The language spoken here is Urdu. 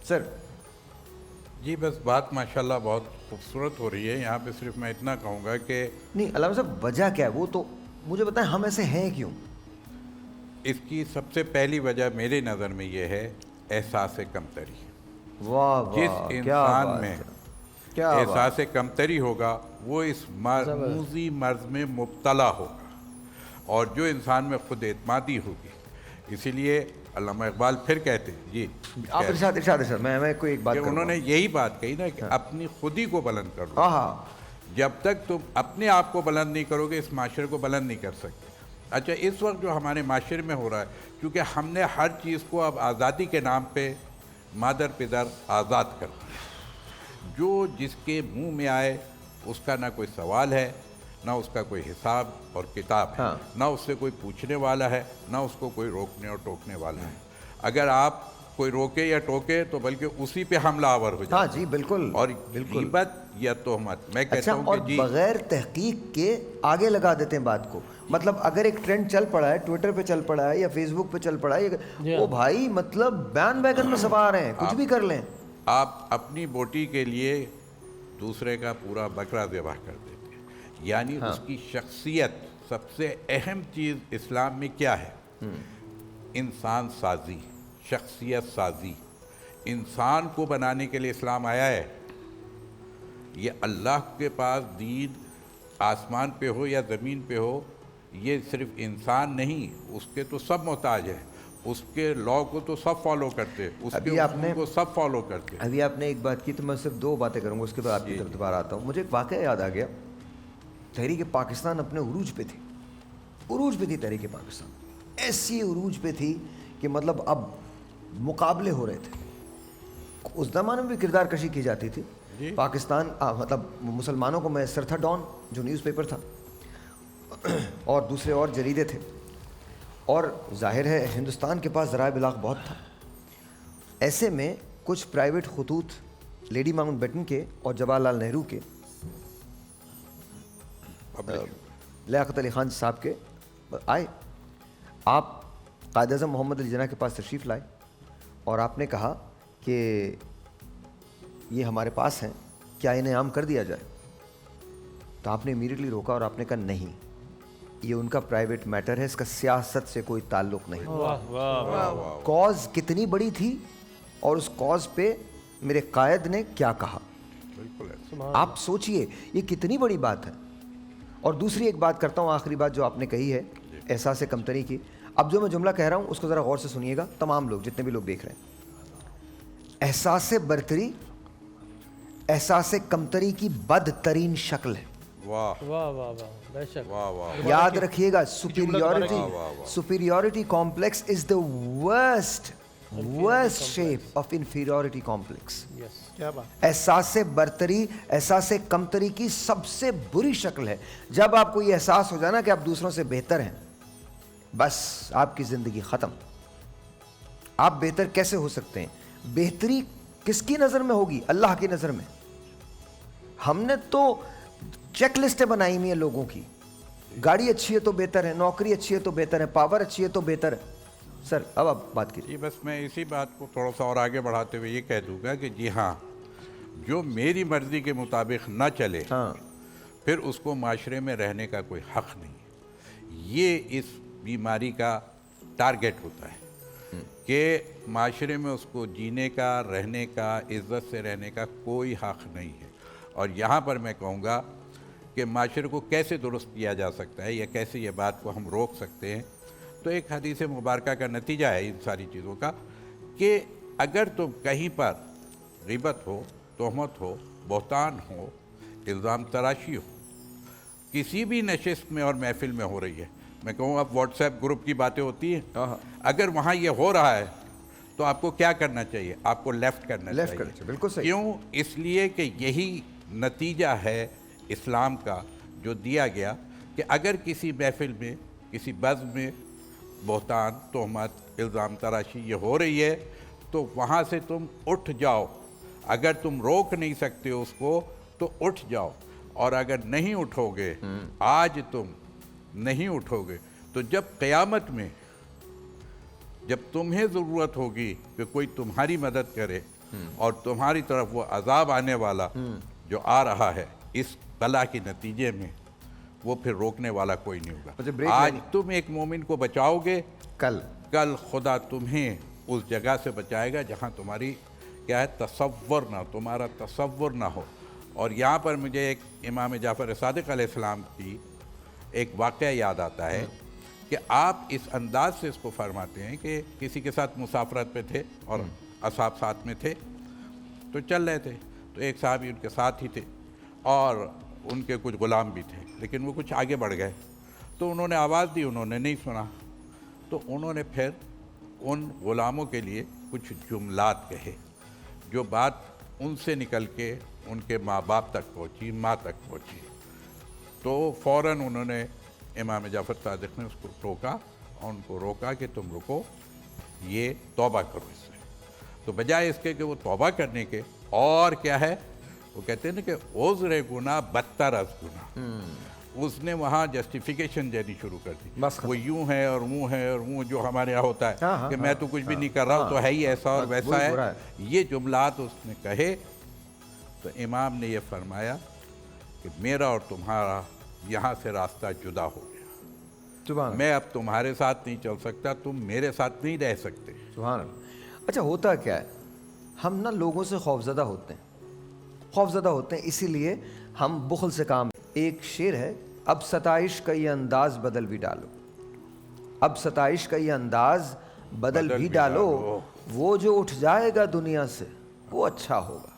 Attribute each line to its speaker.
Speaker 1: سر
Speaker 2: جی بس بات ماشاءاللہ بہت خوبصورت ہو رہی ہے. یہاں پہ صرف میں اتنا کہوں گا کہ
Speaker 1: نہیں علامہ صاحب وجہ کیا ہے وہ تو مجھے بتائیں, ہم ایسے ہیں کیوں؟
Speaker 2: اس کی سب سے پہلی وجہ میرے نظر میں یہ ہے احساس کمتری.
Speaker 1: واہ
Speaker 2: جس
Speaker 1: واہ کیا
Speaker 2: انسان
Speaker 1: بات
Speaker 2: میں
Speaker 1: ہے, کیا
Speaker 2: احساس
Speaker 1: بات.
Speaker 2: کمتری ہوگا وہ اس موذی مرض میں مبتلا ہوگا, اور جو انسان میں خود اعتمادی ہوگی. اسی لیے علامہ اقبال پھر کہتے ہیں جی
Speaker 1: آپ ارشاد میں کوئی ایک بات
Speaker 2: کہ
Speaker 1: کروں
Speaker 2: انہوں
Speaker 1: گا.
Speaker 2: نے یہی بات کہی نا کہ اپنی خودی کو بلند کر لو.
Speaker 1: ہاں ہاں
Speaker 2: جب تک تم اپنے آپ کو بلند نہیں کرو گے اس معاشرے کو بلند نہیں کر سکتے. اچھا اس وقت جو ہمارے معاشرے میں ہو رہا ہے, کیونکہ ہم نے ہر چیز کو اب آزادی کے نام پہ مادر پدر آزاد کر دیا. جو جس کے منہ میں آئے اس کا نہ کوئی سوال ہے, نہ اس کا کوئی حساب اور کتاب ہے,
Speaker 1: ہاں.
Speaker 2: نہ اس سے کوئی پوچھنے والا ہے, نہ اس کو کوئی روکنے اور ٹوکنے والا ہے. اگر آپ کوئی روکے یا ٹوکے تو بلکہ اسی پہ حملہ آور ہو جاتا
Speaker 1: ہاں
Speaker 2: ہے.
Speaker 1: جی بالکل
Speaker 2: اور
Speaker 1: بالکل.
Speaker 2: غیبت یا تہمت میں
Speaker 1: اچھا,
Speaker 2: کہتا ہوں
Speaker 1: اور
Speaker 2: کہ جی
Speaker 1: بغیر تحقیق کے آگے لگا دیتے ہیں بات کو. مطلب اگر ایک ٹرینڈ چل پڑا ہے, ٹویٹر پہ چل پڑا ہے یا فیس بک پہ چل پڑا ہے, وہ بھائی مطلب بینڈ ویگن میں سوار ہیں, کچھ بھی کر لیں.
Speaker 2: آپ اپنی بوٹی کے لیے دوسرے کا پورا بکرا ذبح کر دیتے ہیں. یعنی اس کی شخصیت, سب سے اہم چیز اسلام میں کیا ہے؟ انسان سازی, شخصیت سازی. انسان کو بنانے کے لیے اسلام آیا ہے. یہ اللہ کے پاس دین آسمان پہ ہو یا زمین پہ ہو, یہ صرف انسان نہیں, اس کے تو سب محتاج ہیں. اس کے لاء کو تو سب فالو کرتے, اس کے اصول کو سب فالو کرتے.
Speaker 1: ابھی آپ نے ایک بات کی تو میں صرف دو باتیں کروں گا, اس کے بعد آپ کی طرف دوبارہ آتا ہوں. مجھے ایک واقعہ یاد آ گیا. تحریک پاکستان اپنے عروج پہ تھی, عروج پہ تھی تحریک پاکستان, ایسی عروج پہ تھی کہ مطلب اب مقابلے ہو رہے تھے. اس زمانے میں بھی کردار کشی کی جاتی تھی. پاکستان مطلب مسلمانوں کو میسر تھا ڈان, جو نیوز پیپر تھا, اور دوسرے اور جریدے تھے, اور ظاہر ہے ہندوستان کے پاس ذرائع ابلاغ بہت تھا. ایسے میں کچھ پرائیویٹ خطوط لیڈی ماؤنٹ بیٹن کے اور جواہر لال نہرو کے, لیاقت علی خان صاحب کے آئے. آپ قائد اعظم محمد علی جناح کے پاس تشریف لائے اور آپ نے کہا کہ یہ ہمارے پاس ہیں, کیا انہیں عام کر دیا جائے؟ تو آپ نے امیڈیٹلی روکا اور آپ نے کہا نہیں, یہ ان کا پرائیویٹ میٹر ہے, اس کا سیاست سے کوئی تعلق نہیں. کاز کتنی بڑی تھی اور اس کاز پہ میرے قائد نے کیا کہا, آپ سوچئے یہ کتنی بڑی بات ہے. اور دوسری ایک بات کرتا ہوں, آخری بات جو آپ نے کہی ہے احساس کمتری کی. اب جو میں جملہ کہہ رہا ہوں اس کو ذرا غور سے سنیے گا تمام لوگ, جتنے بھی لوگ دیکھ رہے ہیں. احساس برتری احساس کمتری کی بدترین شکل ہے.
Speaker 2: واہ
Speaker 3: واہ واہ واہ, بے شک.
Speaker 2: واہ واہ.
Speaker 1: یاد رکھیے گا, superiority complex is the worst shape of inferiority complex.
Speaker 3: کیا بات.
Speaker 1: احساس برتری احساس کمتری کی سب سے بری شکل ہے. جب آپ کو یہ احساس ہو جائے نا کہ آپ دوسروں سے بہتر ہیں, بس آپ کی زندگی ختم. آپ بہتر کیسے ہو سکتے ہیں؟ بہتری کس کی نظر میں ہوگی؟ اللہ کی نظر میں. ہم نے تو چیک لسٹیں بنائی ہوئی ہیں لوگوں کی, گاڑی اچھی ہے تو بہتر ہے, نوکری اچھی ہے تو بہتر ہے, پاور اچھی ہے تو بہتر ہے. سر اب آپ بات کیجیے.
Speaker 2: جی بس میں اسی بات کو تھوڑا سا اور آگے بڑھاتے ہوئے یہ کہہ دوں گا کہ جی ہاں, جو میری مرضی کے مطابق نہ چلے پھر اس کو معاشرے میں رہنے کا کوئی حق نہیں. یہ اس بیماری کا ٹارگٹ ہوتا ہے کہ معاشرے میں اس کو جینے کا, رہنے کا, عزت سے رہنے کا کوئی حق نہیں ہے. اور یہاں پر میں کہوں گا کہ معاشرے کو کیسے درست کیا جا سکتا ہے یا کیسے یہ بات کو ہم روک سکتے ہیں. تو ایک حدیث مبارکہ کا نتیجہ ہے ان ساری چیزوں کا کہ اگر تم کہیں پر غیبت ہو, تہمت ہو, بہتان ہو, الزام تراشی ہو, کسی بھی نشست میں اور محفل میں ہو رہی ہے, میں کہوں اب واٹس ایپ گروپ کی باتیں ہوتی ہیں, اگر وہاں یہ ہو رہا ہے تو آپ کو کیا کرنا چاہیے؟ آپ کو لیفٹ کرنا چاہیے.
Speaker 1: بالکل صحیح.
Speaker 2: کیوں؟ اس لیے کہ یہی نتیجہ ہے اسلام کا جو دیا گیا کہ اگر کسی محفل میں, کسی بزم میں بہتان, تہمت, الزام تراشی یہ ہو رہی ہے تو وہاں سے تم اٹھ جاؤ. اگر تم روک نہیں سکتے اس کو تو اٹھ جاؤ, اور اگر نہیں اٹھو گے, آج تم نہیں اٹھو گے, تو جب قیامت میں جب تمہیں ضرورت ہوگی کہ کوئی تمہاری مدد کرے اور تمہاری طرف وہ عذاب آنے والا جو آ رہا ہے اس بلا کے نتیجے میں، وہ پھر روکنے والا کوئی نہیں ہوگا۔ آج تم ایک مومن کو بچاؤ گے،
Speaker 1: کل
Speaker 2: خدا تمہیں اس جگہ سے بچائے گا جہاں تمہاری کیا ہے تصور نہ، تمہارا تصور نہ ہو۔ اور یہاں پر مجھے ایک امام جعفر صادق علیہ السلام کی ایک واقعہ یاد آتا ہے کہ آپ اس انداز سے اس کو فرماتے ہیں کہ کسی کے ساتھ مسافرت پہ تھے اور اصحاب ساتھ میں تھے، تو چل رہے تھے، تو ایک صحابی ان کے ساتھ ہی تھے اور ان کے کچھ غلام بھی تھے، لیکن وہ کچھ آگے بڑھ گئے، تو انہوں نے آواز دی، انہوں نے نہیں سنا، تو انہوں نے پھر ان غلاموں کے لیے کچھ جملات کہے، جو بات ان سے نکل کے ان کے ماں باپ تک پہنچی، ماں تک پہنچی، تو فوراً انہوں نے امام جعفر صادق نے اس کو ٹوکا اور ان کو روکا کہ تم رکو، یہ توبہ کرو اس سے۔ تو بجائے اس کے کہ وہ توبہ کرنے کے، اور کیا ہے وہ کہتے ہیں نا کہ عذر گناہ بدتر از گناہ، اس نے وہاں جسٹیفیکیشن دینی شروع کر دی، وہ یوں ہے اور وہ ہے اور وہ جو ہمارے یہاں ہوتا ہے کہ میں تو کچھ بھی نہیں کر رہا ہوں، تو ہے ہی ایسا اور ویسا ہے، یہ جملات اس نے کہے۔ تو امام نے یہ فرمایا کہ میرا اور تمہارا یہاں سے راستہ جدا ہو گیا، میں اب تمہارے ساتھ نہیں چل سکتا، تم میرے ساتھ نہیں رہ سکتے۔
Speaker 1: سبحان اللہ۔ اچھا ہوتا کیا ہے، ہم نا لوگوں سے خوفزدہ ہوتے ہیں، اسی لیے ہم بخل سے کام۔ ایک شعر ہے، اب ستائش کا یہ انداز بدل بھی ڈالو، اب ستائش کا یہ انداز بدل بھی ڈالو، وہ جو اٹھ جائے گا دنیا سے وہ اچھا ہوگا۔